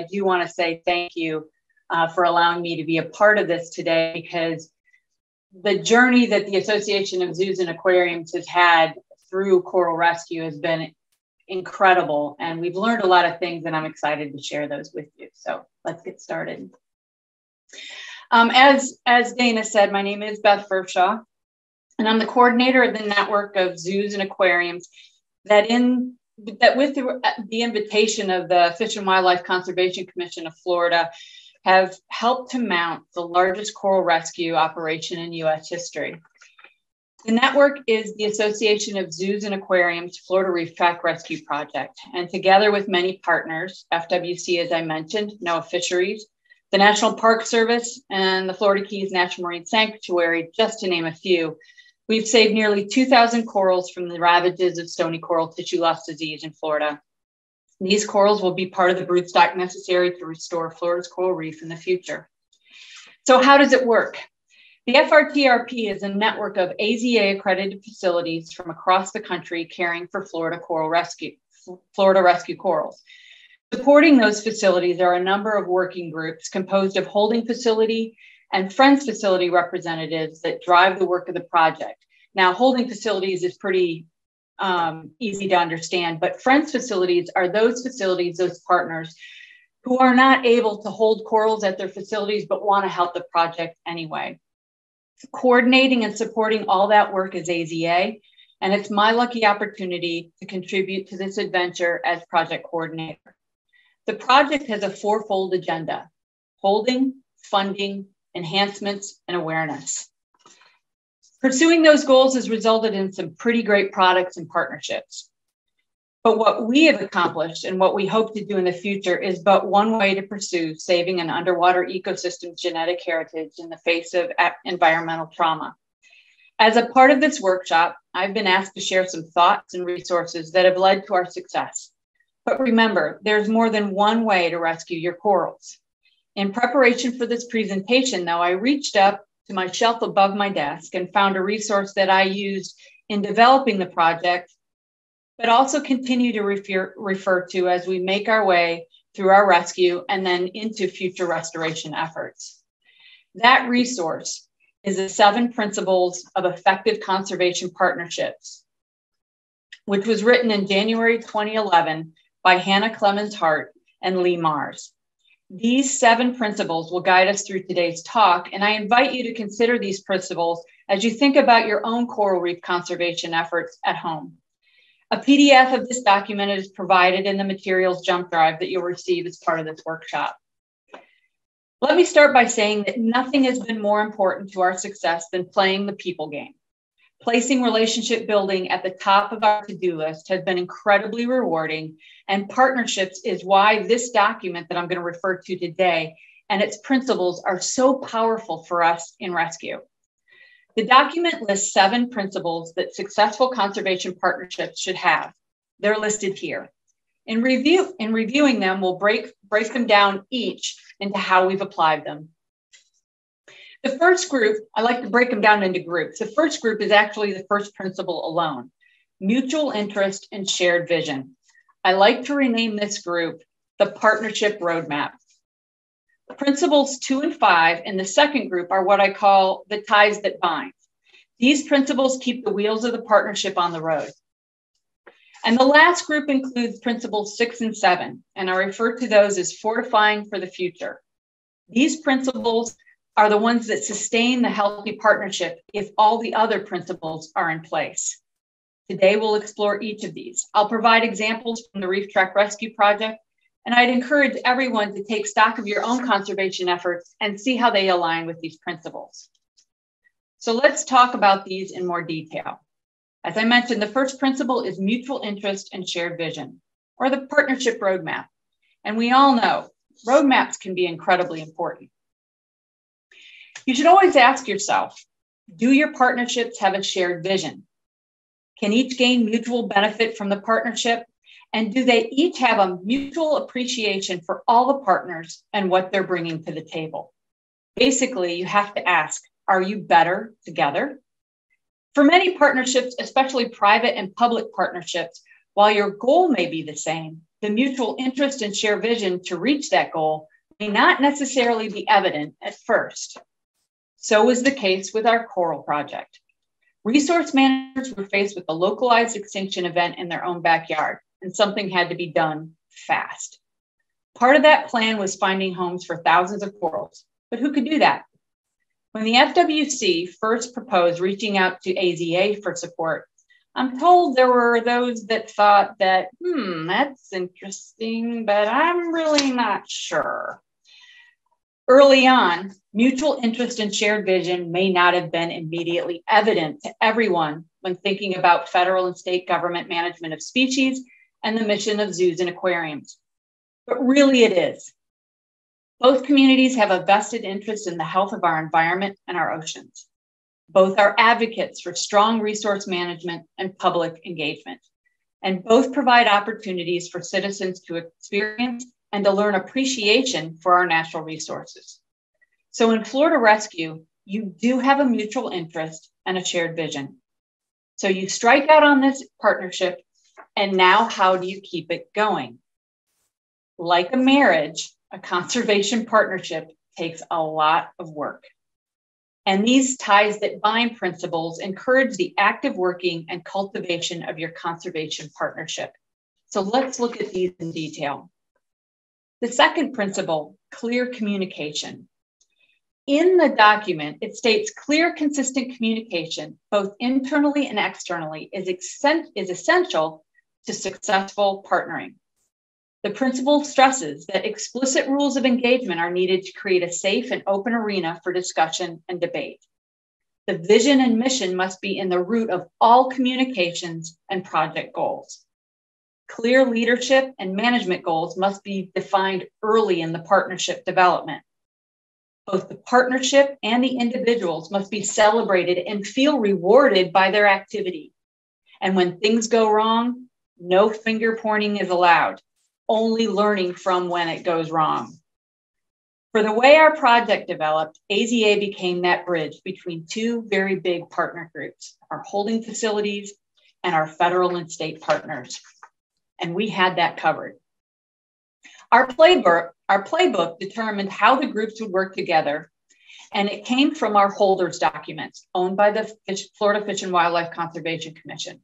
I do want to say thank you for allowing me to be a part of this today, because the journey that the Association of Zoos and Aquariums has had through coral rescue has been incredible. And we've learned a lot of things, and I'm excited to share those with you. So let's get started. As Dana said, my name is Beth Firchau, and I'm the coordinator of the network of zoos and aquariums that with the invitation of the Fish and Wildlife Conservation Commission of Florida have helped to mount the largest coral rescue operation in U.S. history. The network is the Association of Zoos and Aquariums Florida Reef Track Rescue Project, and together with many partners, FWC, as I mentioned, NOAA Fisheries, the National Park Service, and the Florida Keys National Marine Sanctuary, just to name a few, we've saved nearly 2,000 corals from the ravages of stony coral tissue loss disease in Florida. These corals will be part of the broodstock necessary to restore Florida's coral reef in the future. So how does it work? The FRTRP is a network of AZA accredited facilities from across the country caring for Florida rescue corals. Supporting those facilities are a number of working groups composed of holding facility and friends facility representatives that drive the work of the project. Now, holding facilities is pretty easy to understand, but friends facilities are those facilities, those partners who are not able to hold corals at their facilities, but want to help the project anyway. Coordinating and supporting all that work is AZA, and it's my lucky opportunity to contribute to this adventure as project coordinator. The project has a fourfold agenda: holding, funding, enhancements, and awareness. Pursuing those goals has resulted in some pretty great products and partnerships. But what we have accomplished and what we hope to do in the future is but one way to pursue saving an underwater ecosystem's genetic heritage in the face of environmental trauma. As a part of this workshop, I've been asked to share some thoughts and resources that have led to our success. But remember, there's more than one way to rescue your corals. In preparation for this presentation, though, I reached up to my shelf above my desk and found a resource that I used in developing the project, but also continue to refer to as we make our way through our rescue and then into future restoration efforts. That resource is the 7 Principles of Effective Conservation Partnerships, which was written in January 2011 by Hannah Clemens Hart and Lee Mars. These 7 principles will guide us through today's talk, and I invite you to consider these principles as you think about your own coral reef conservation efforts at home. A PDF of this document is provided in the materials jump drive that you'll receive as part of this workshop. Let me start by saying that nothing has been more important to our success than playing the people game. Placing relationship building at the top of our to-do list has been incredibly rewarding, and partnerships is why this document that I'm going to refer to today and its principles are so powerful for us in rescue. The document lists 7 principles that successful conservation partnerships should have. They're listed here. In reviewing them, we'll break them down each into how we've applied them. The first group, I like to break them down into groups. The first group is actually the first principle alone: mutual interest and shared vision. I like to rename this group the Partnership Roadmap. Principles 2 and 5 in the second group are what I call the ties that bind. These principles keep the wheels of the partnership on the road. And the last group includes principles 6 and 7, and I refer to those as fortifying for the future. These principles are the ones that sustain the healthy partnership if all the other principles are in place. Today, we'll explore each of these. I'll provide examples from the Reef Track Rescue Project, and I'd encourage everyone to take stock of your own conservation efforts and see how they align with these principles. So let's talk about these in more detail. As I mentioned, the first principle is mutual interest and shared vision, or the Partnership Roadmap. And we all know roadmaps can be incredibly important. You should always ask yourself, do your partnerships have a shared vision? Can each gain mutual benefit from the partnership? And do they each have a mutual appreciation for all the partners and what they're bringing to the table? Basically, you have to ask, are you better together? For many partnerships, especially private and public partnerships, while your goal may be the same, The mutual interest and shared vision to reach that goal may not necessarily be evident at first. So was the case with our coral project. Resource managers were faced with a localized extinction event in their own backyard, and something had to be done fast. Part of that plan was finding homes for thousands of corals, but who could do that? When the FWC first proposed reaching out to AZA for support, I'm told there were those that thought that, that's interesting, but I'm really not sure. Early on, mutual interest and shared vision may not have been immediately evident to everyone when thinking about federal and state government management of species and the mission of zoos and aquariums. But really it is. Both communities have a vested interest in the health of our environment and our oceans. Both are advocates for strong resource management and public engagement. And both provide opportunities for citizens to experience and to learn appreciation for our natural resources. So in Florida Rescue, you do have a mutual interest and a shared vision. So you strike out on this partnership, and now how do you keep it going? Like a marriage, a conservation partnership takes a lot of work. And these ties that bind principles encourage the active working and cultivation of your conservation partnership. So let's look at these in detail. The second principle, clear communication. In the document, it states clear, consistent communication, both internally and externally, is essential to successful partnering. The principle stresses that explicit rules of engagement are needed to create a safe and open arena for discussion and debate. The vision and mission must be in the root of all communications and project goals. Clear leadership and management goals must be defined early in the partnership development. Both the partnership and the individuals must be celebrated and feel rewarded by their activity. And when things go wrong, no finger pointing is allowed, only learning from when it goes wrong. For the way our project developed, AZA became that bridge between two very big partner groups, our holding facilities and our federal and state partners. And we had that covered. Our playbook determined how the groups would work together, and it came from our holders documents owned by the Florida Fish and Wildlife Conservation Commission.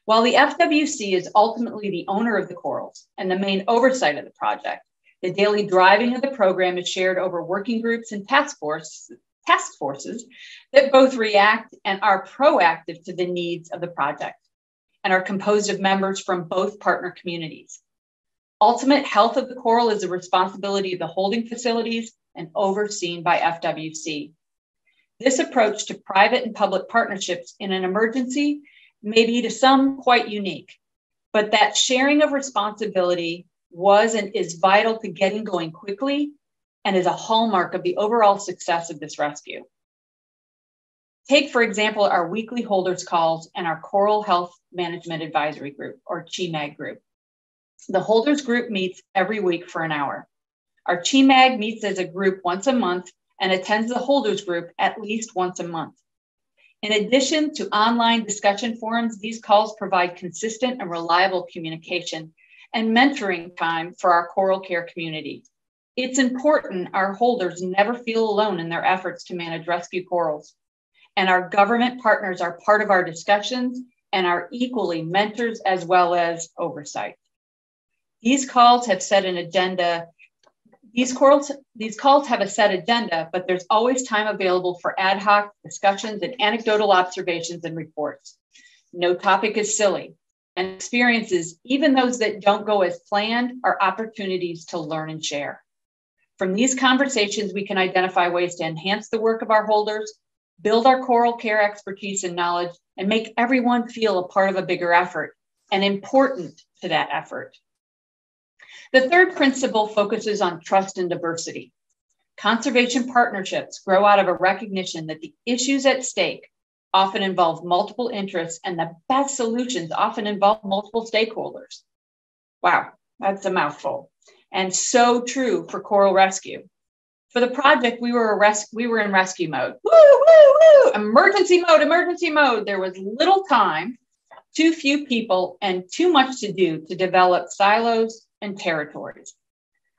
While the FWC is ultimately the owner of the corals and the main oversight of the project, the daily driving of the program is shared over working groups and task forces that both react and are proactive to the needs of the project and are composed of members from both partner communities. Ultimate health of the coral is the responsibility of the holding facilities and overseen by FWC. This approach to private and public partnerships in an emergency may be to some quite unique, but that sharing of responsibility was and is vital to getting going quickly and is a hallmark of the overall success of this rescue. Take, for example, our weekly holders calls and our Coral Health Management Advisory Group, or CHMAG group. The holders group meets every week for an hour. Our CHMAG meets as a group once a month and attends the holders group at least once a month. In addition to online discussion forums, these calls provide consistent and reliable communication and mentoring time for our coral care community. It's important our holders never feel alone in their efforts to manage rescue corals. And our government partners are part of our discussions and are equally mentors as well as oversight. These calls have set an agenda. These calls have a set agenda, but there's always time available for ad hoc discussions and anecdotal observations and reports. No topic is silly, and experiences, even those that don't go as planned, are opportunities to learn and share. From these conversations, we can identify ways to enhance the work of our holders, build our coral care expertise and knowledge, and make everyone feel a part of a bigger effort and important to that effort. The third principle focuses on trust and diversity. Conservation partnerships grow out of a recognition that the issues at stake often involve multiple interests and the best solutions often involve multiple stakeholders. Wow, that's a mouthful. And so true for coral rescue. For the project, we were in rescue mode. Woo, woo, woo! Emergency mode, emergency mode. There was little time too few people and too much to do to develop silos and territories.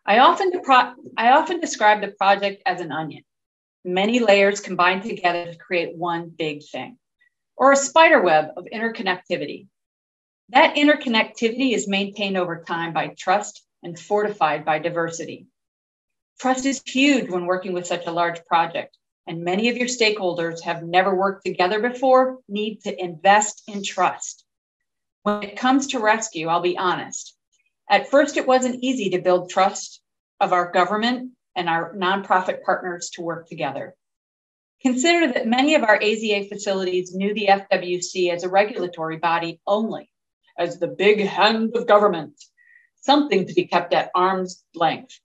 I often describe the project as an onion, many layers combined together to create one big thing, or a spider web of interconnectivity. That interconnectivity is maintained over time by trust and fortified by diversity. Trust is huge when working with such a large project, and many of your stakeholders have never worked together before, need to invest in trust. When it comes to rescue, I'll be honest. At first, it wasn't easy to build trust of our government and our nonprofit partners to work together. Consider that many of our AZA facilities knew the FWC as a regulatory body only, as the big hand of government, something to be kept at arm's length.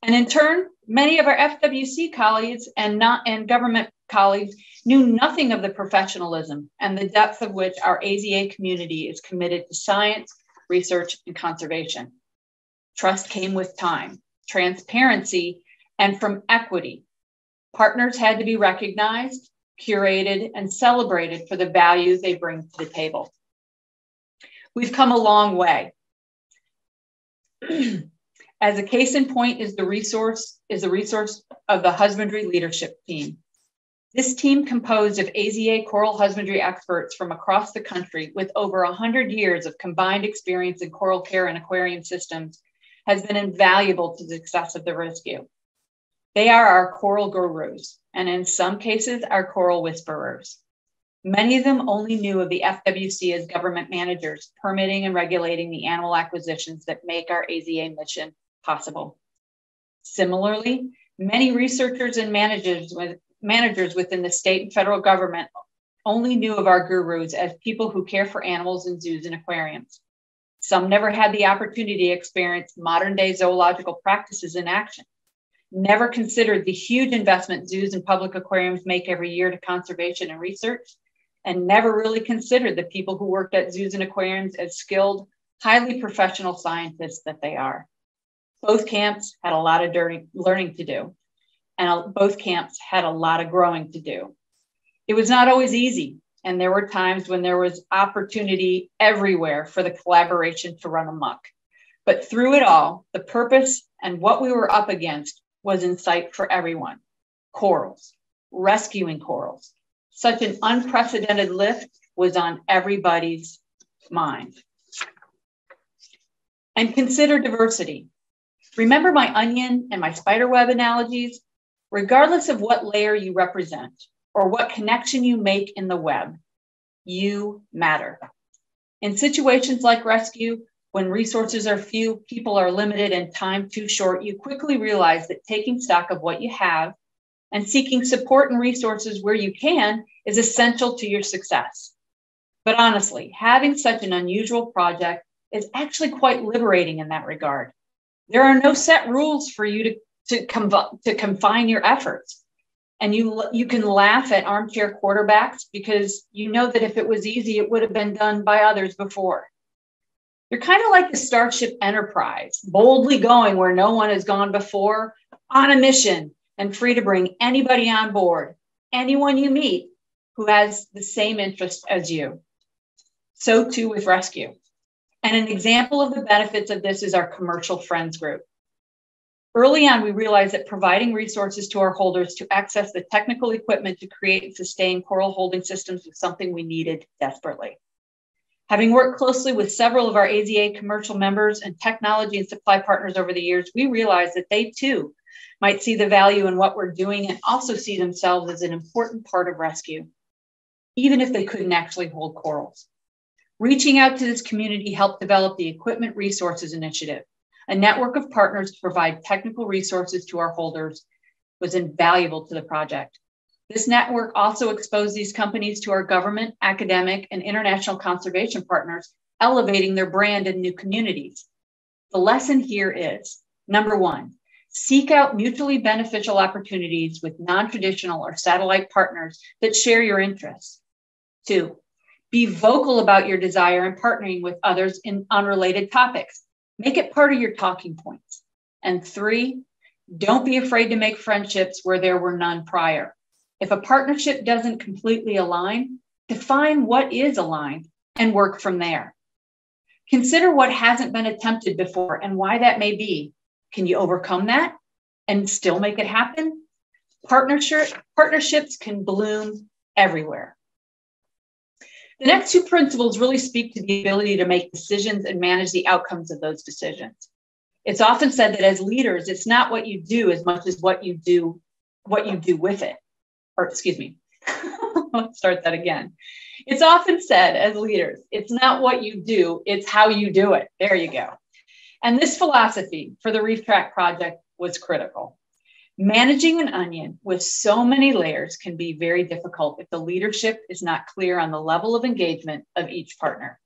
And in turn, many of our FWC colleagues and government colleagues knew nothing of the professionalism and the depth of which our AZA community is committed to science, research, and conservation. Trust came with time, transparency, and from equity. Partners had to be recognized, curated, and celebrated for the value they bring to the table. We've come a long way. As a case in point is the resource of the husbandry leadership team. This team, composed of AZA coral husbandry experts from across the country with over 100 years of combined experience in coral care and aquarium systems, has been invaluable to the success of the rescue. They are our coral gurus, and in some cases, our coral whisperers. Many of them only knew of the FWC as government managers, permitting and regulating the animal acquisitions that make our AZA mission possible. Similarly, many researchers and managers within the state and federal government only knew of our gurus as people who care for animals in zoos and aquariums. Some never had the opportunity to experience modern day zoological practices in action, never considered the huge investment zoos and public aquariums make every year to conservation and research, and never really considered the people who worked at zoos and aquariums as skilled, highly professional scientists that they are. Both camps had a lot of learning to do, and both camps had a lot of growing to do. It was not always easy, and there were times when there was opportunity everywhere for the collaboration to run amok. But through it all, the purpose and what we were up against was in sight for everyone. Corals, rescuing corals. Such an unprecedented lift was on everybody's mind. And consider diversity. Remember my onion and my spiderweb analogies? Regardless of what layer you represent or what connection you make in the web, you matter. In situations like rescue, when resources are few, people are limited, and time too short, you quickly realize that taking stock of what you have and seeking support and resources where you can is essential to your success. But honestly, having such an unusual project is actually quite liberating in that regard. There are no set rules for you to confine your efforts. And you can laugh at armchair quarterbacks because you know that if it was easy, it would have been done by others before. You're kind of like the Starship Enterprise, boldly going where no one has gone before, on a mission and free to bring anybody on board, anyone you meet who has the same interest as you. So too with rescue. And an example of the benefits of this is our commercial friends group. Early on, we realized that providing resources to our holders to access the technical equipment to create and sustain coral holding systems was something we needed desperately. Having worked closely with several of our AZA commercial members and technology and supply partners over the years, we realized that they too might see the value in what we're doing and also see themselves as an important part of rescue, even if they couldn't actually hold corals. Reaching out to this community helped develop the Equipment Resources Initiative. A network of partners to provide technical resources to our holders was invaluable to the project. This network also exposed these companies to our government, academic, and international conservation partners, elevating their brand in new communities. The lesson here is, number one, seek out mutually beneficial opportunities with non-traditional or satellite partners that share your interests. Two, be vocal about your desire in partnering with others in unrelated topics. Make it part of your talking points. And three, don't be afraid to make friendships where there were none prior. If a partnership doesn't completely align, define what is aligned and work from there. Consider what hasn't been attempted before and why that may be. Can you overcome that and still make it happen? Partnerships can bloom everywhere. The next two principles really speak to the ability to make decisions and manage the outcomes of those decisions. It's often said that as leaders, it's not what you do as much as what you do with it. Or excuse me, let's start that again. It's often said as leaders, it's not what you do, it's how you do it. There you go. And this philosophy for the Reef Track project was critical. Managing an onion with so many layers can be very difficult if the leadership is not clear on the level of engagement of each partner.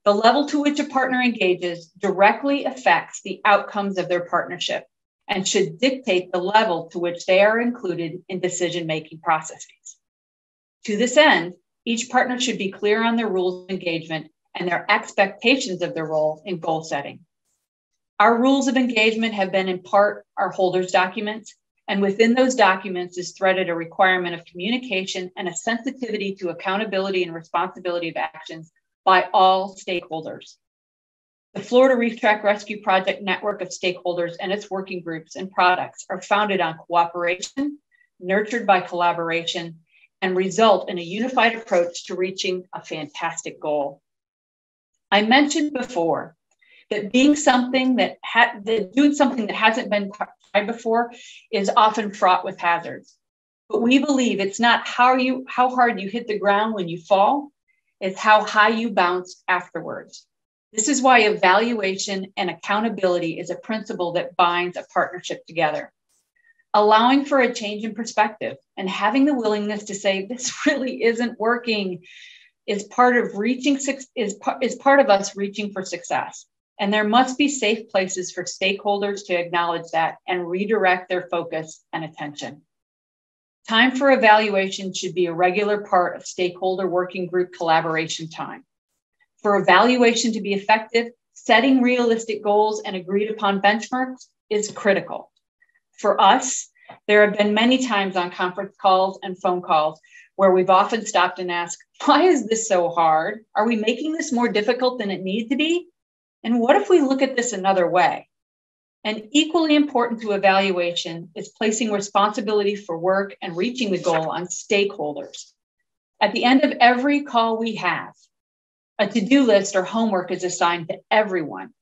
The level to which a partner engages directly affects the outcomes of their partnership and should dictate the level to which they are included in decision-making processes. To this end, each partner should be clear on their rules of engagement and their expectations of their role in goal setting. Our rules of engagement have been in part our holders' documents, and within those documents is threaded a requirement of communication and a sensitivity to accountability and responsibility of actions by all stakeholders. The Florida Reef Track Rescue Project network of stakeholders and its working groups and products are founded on cooperation, nurtured by collaboration, and result in a unified approach to reaching a fantastic goal. I mentioned before that doing something that hasn't been tried before is often fraught with hazards. But we believe it's not how hard you hit the ground when you fall, it's how high you bounce afterwards. This is why evaluation and accountability is a principle that binds a partnership together. Allowing for a change in perspective and having the willingness to say, this really isn't working, is part of us reaching for success. And there must be safe places for stakeholders to acknowledge that and redirect their focus and attention. Time for evaluation should be a regular part of stakeholder working group collaboration time. For evaluation to be effective, setting realistic goals and agreed upon benchmarks is critical. For us, there have been many times on conference calls and phone calls where we've often stopped and asked, why is this so hard? Are we making this more difficult than it needs to be? And what if we look at this another way? And equally important to evaluation is placing responsibility for work and reaching the goal on stakeholders. At the end of every call we have, a to-do list or homework is assigned to everyone.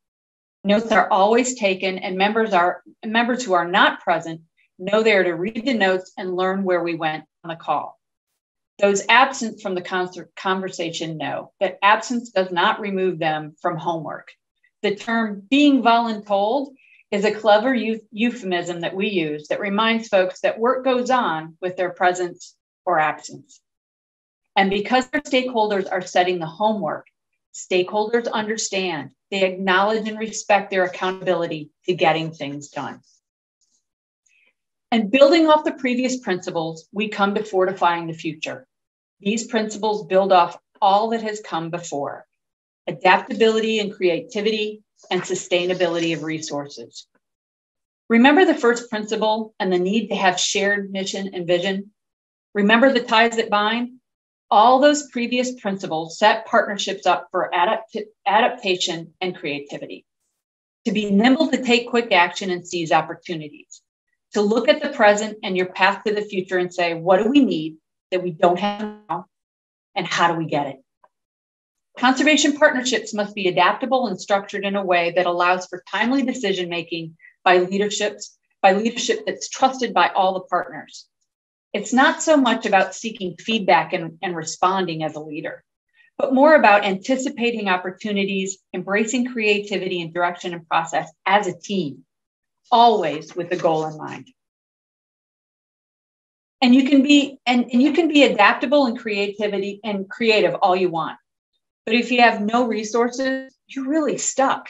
Notes are always taken, and members who are not present know they are to read the notes and learn where we went on the call. Those absent from the conversation know that absence does not remove them from homework. The term being voluntold is a clever euphemism that we use that reminds folks that work goes on with their presence or absence. And because our stakeholders are setting the homework, stakeholders understand, they acknowledge and respect their accountability to getting things done. And building off the previous principles, we come to fortifying the future. These principles build off all that has come before: adaptability and creativity, and sustainability of resources. Remember the first principle and the need to have shared mission and vision? Remember the ties that bind? All those previous principles set partnerships up for adaptation and creativity. To be nimble to take quick action and seize opportunities. To look at the present and your path to the future and say, what do we need that we don't have now? And how do we get it? Conservation partnerships must be adaptable and structured in a way that allows for timely decision-making by leadership that's trusted by all the partners. It's not so much about seeking feedback and responding as a leader, but more about anticipating opportunities, embracing creativity and direction and process as a team, always with the goal in mind. And you can be adaptable and creative all you want. But if you have no resources, you're really stuck.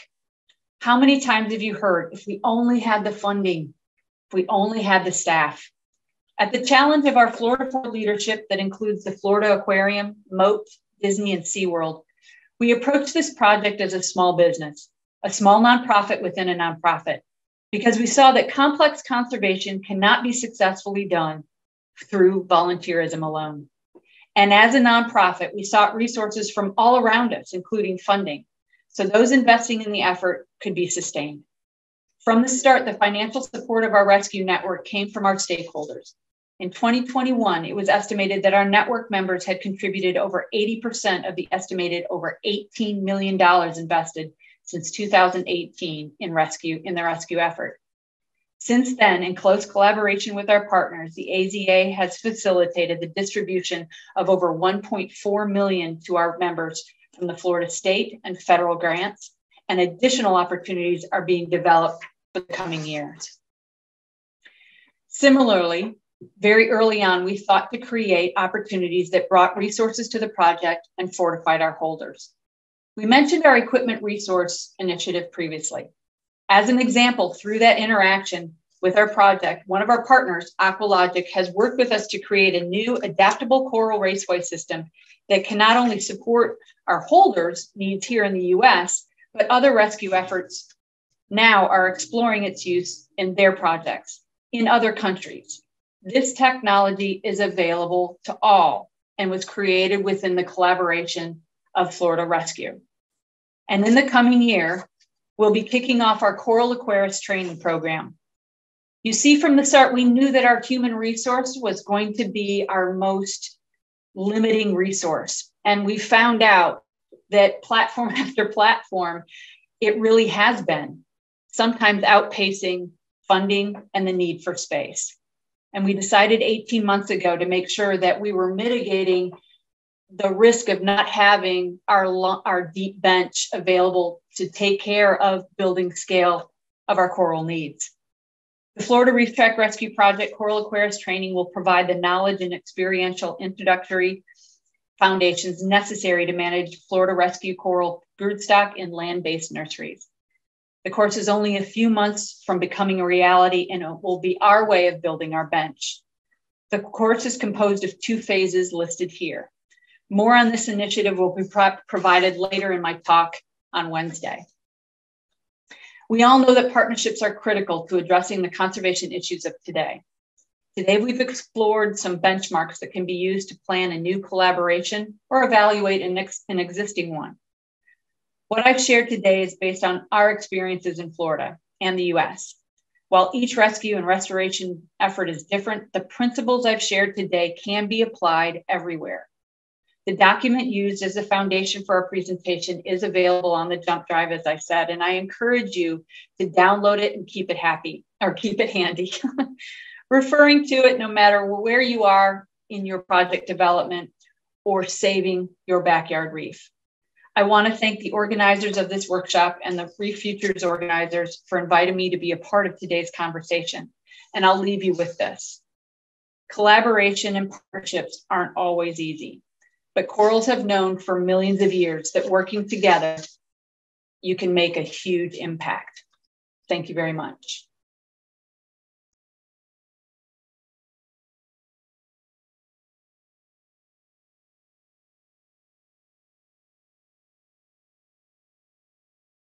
How many times have you heard, if we only had the funding, if we only had the staff? At the challenge of our Florida for leadership that includes the Florida Aquarium, Moat, Disney, and SeaWorld, we approached this project as a small business, a small nonprofit within a nonprofit, because we saw that complex conservation cannot be successfully done through volunteerism alone. And as a nonprofit, we sought resources from all around us, including funding, so those investing in the effort could be sustained. From the start, the financial support of our rescue network came from our stakeholders. In 2021, it was estimated that our network members had contributed over 80% of the estimated over $18 million invested since 2018 in the rescue effort. Since then, in close collaboration with our partners, the AZA has facilitated the distribution of over $1.4 million to our members from the Florida state and federal grants, and additional opportunities are being developed for the coming years. Similarly, very early on, we thought to create opportunities that brought resources to the project and fortified our holders. We mentioned our equipment resource initiative previously. As an example, through that interaction with our project, one of our partners, Aqualogic, has worked with us to create a new adaptable coral raceway system that can not only support our holders' needs here in the US, but other rescue efforts now are exploring its use in their projects in other countries. This technology is available to all and was created within the collaboration of Florida Rescue. And in the coming year, we'll be kicking off our Coral Aquarists training program. You see, from the start, we knew that our human resource was going to be our most limiting resource. And we found out that platform after platform, it really has been, sometimes outpacing funding and the need for space. And we decided 18 months ago to make sure that we were mitigating the risk of not having our deep bench available to take care of building scale of our coral needs. The Florida Reef Track Rescue Project Coral Aquarists training will provide the knowledge and experiential introductory foundations necessary to manage Florida rescue coral broodstock in land-based nurseries. The course is only a few months from becoming a reality, and it will be our way of building our bench. The course is composed of 2 phases listed here. More on this initiative will be provided later in my talk on Wednesday. We all know that partnerships are critical to addressing the conservation issues of today. Today, we've explored some benchmarks that can be used to plan a new collaboration or evaluate an existing one. What I've shared today is based on our experiences in Florida and the US. While each rescue and restoration effort is different, the principles I've shared today can be applied everywhere. The document used as a foundation for our presentation is available on the jump drive, as I said, and I encourage you to download it and keep it handy. Referring to it no matter where you are in your project development or saving your backyard reef. I want to thank the organizers of this workshop and the Reef Futures organizers for inviting me to be a part of today's conversation. And I'll leave you with this. Collaboration and partnerships aren't always easy, but corals have known for millions of years that working together, you can make a huge impact. Thank you very much.